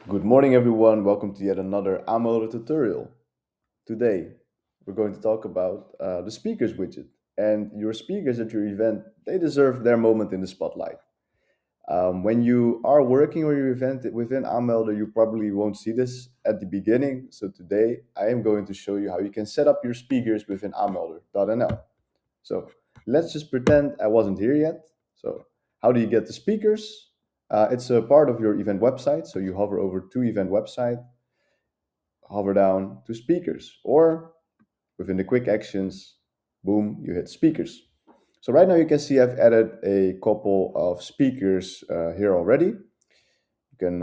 Good morning, everyone. Welcome to yet another aanmelder tutorial. Today, we're going to talk about the speakers widget. And your speakers at your event, they deserve their moment in the spotlight. When you are working on your event within aanmelder, you probably won't see this at the beginning. So today, I am going to show you how you can set up your speakers within aanmelder.nl. So let's just pretend I wasn't here yet. So how do you get the speakers? It's a part of your event website. So you hover over to event website, hover down to speakers, or within the quick actions, boom, you hit speakers. So right now you can see I've added a couple of speakers here already. You can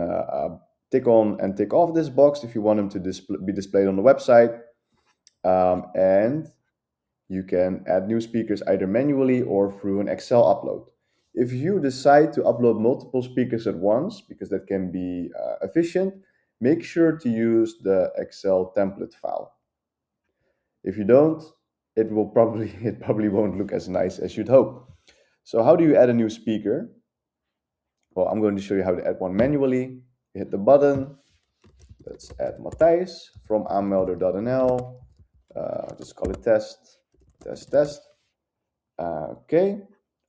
tick on and tick off this box if you want them to be displayed on the website. And you can add new speakers either manually or through an Excel upload. If you decide to upload multiple speakers at once, because that can be efficient, make sure to use the Excel template file. If you don't, it probably won't look as nice as you'd hope. So how do you add a new speaker? Well, I'm going to show you how to add one manually. You hit the button. Let's add Matthijs from aanmelder.nl. Just call it test, test, test. Okay.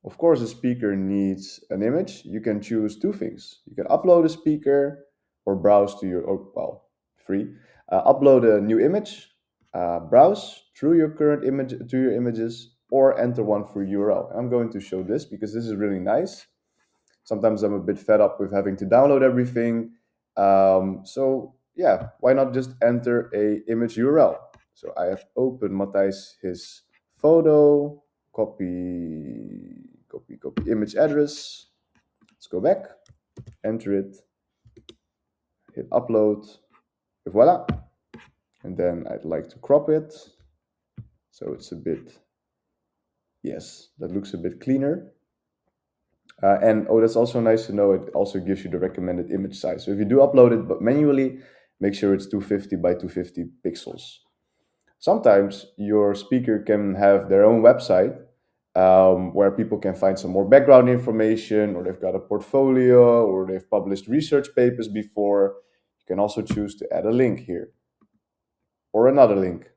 Of course, a speaker needs an image. You can choose two things. You can upload a speaker or browse to your, or well, free. Upload a new image, browse through your current image to your images, or enter one through URL. I'm going to show this because this is really nice. Sometimes I'm a bit fed up with having to download everything. So yeah, why not just enter a image URL? So I have opened Matthijs his photo, copy image address. Let's go back, enter it, hit upload, voila. And then I'd like to crop it. So it's a bit, yes, that looks a bit cleaner. And oh, that's also nice to know. It also gives you the recommended image size. So if you do upload it but manually, make sure it's 250 by 250 pixels. Sometimes your speaker can have their own website where people can find some more background information, or they've got a portfolio, or they've published research papers before. You can also choose to add a link here or another link,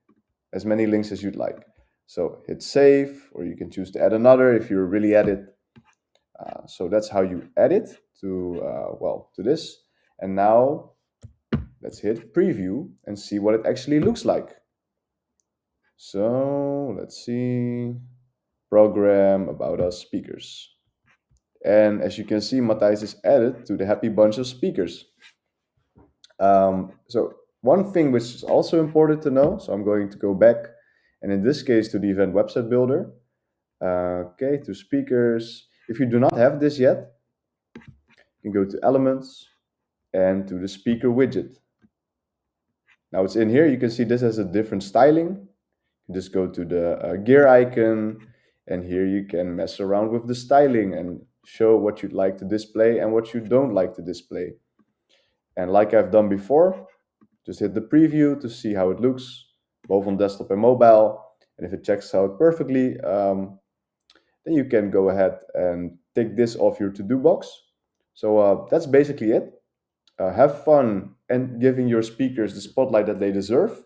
as many links as you'd like. So hit save, or you can choose to add another if you're really at it. So that's how you add it to, to this. And now let's hit preview and see what it actually looks like. So let's see, program about us speakers. And as you can see, Matthijs is added to the happy bunch of speakers. So one thing which is also important to know, so I'm going to go back, and in this case to the event website builder. Okay, to speakers. If you do not have this yet, you can go to elements and to the speaker widget. Now it's in here. You can see this has a different styling. You just go to the gear icon, and here you can mess around with the styling and show what you'd like to display and what you don't like to display. And like I've done before, just hit the preview to see how it looks, both on desktop and mobile. And if it checks out perfectly, then you can go ahead and take this off your to-do box. So that's basically it. Have fun and giving your speakers the spotlight that they deserve.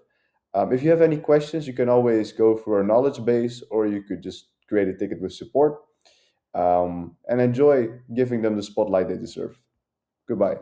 If you have any questions, you can always go through our knowledge base, or you could just create a ticket with support, and enjoy giving them the spotlight they deserve. Goodbye.